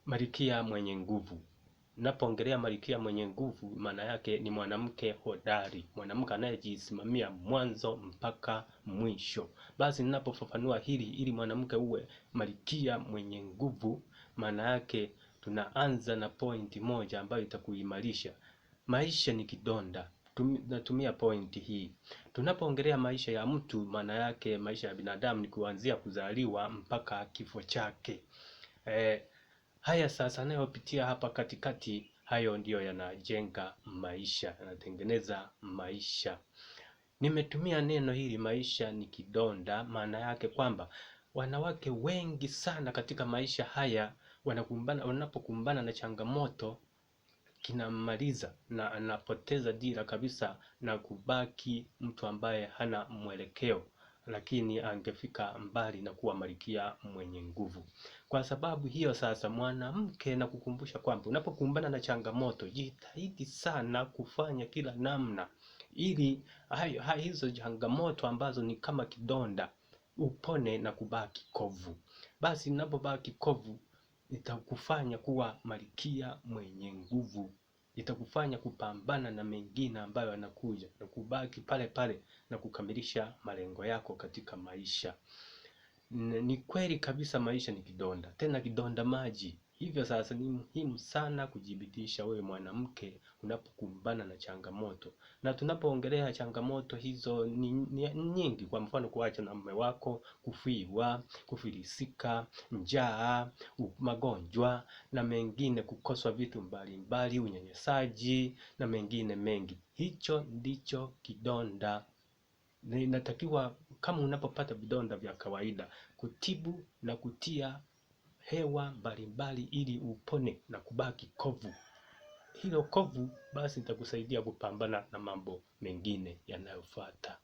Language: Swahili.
Malkia mwenye nguvu. Napoongelea malkia mwenye nguvu, maana yake ni mwanamke hodari, mwanamke anayejisimamia mwanzo mpaka mwisho. Basi ninapofafanua hili ili mwanamke uwe malkia mwenye nguvu, maana yake tunaanza na pointi moja ambayo itakuimarisha. Maisha ni kidonda. Natumia pointi hii. Tunapoongelea maisha ya mtu, maana yake maisha ya binadamu ni kuanzia kuzaliwa mpaka kifo chake. Haya sasa anayopitia hapa katikati, hayo ndiyo yanajenga maisha, yanatengeneza maisha. Nimetumia neno hili maisha ni kidonda, maana yake kwamba wanawake wengi sana katika maisha haya wanapokumbana na changamoto kinamaliza na anapoteza dira kabisa na kubaki mtu ambaye hana mwelekeo, lakini angefika mbali na kuwa malkia mwenye nguvu. Kwa sababu hiyo sasa, mwanamke na kukumbusha kwamba unapokumbana na changamoto, jitahidi sana kufanya kila namna ili hizo changamoto ambazo ni kama kidonda upone na kubaki kovu. Basi unapobaki kovu, itakufanya kuwa malkia mwenye nguvu, itakufanya kupambana na mengine ambayo yanakuja na kubaki pale pale na kukamilisha malengo yako katika maisha. Ni kweli kabisa maisha ni kidonda, tena kidonda maji. Hivyo sasa ni muhimu sana kujibidisha wewe mwanamke unapokumbana na changamoto. Na tunapoongelea changamoto hizo ni nyingi, kwa mfano kuacha na mume wako, kufiwa, kufilisika, njaa, magonjwa na mengine, kukoswa vitu mbalimbali, unyanyasaji na mengine mengi. Hicho ndicho kidonda. Inatakiwa kama unapopata vidonda vya kawaida kutibu na kutia hewa mbalimbali ili upone na kubaki kovu. Hilo kovu basi itakusaidia kupambana na mambo mengine yanayofuata.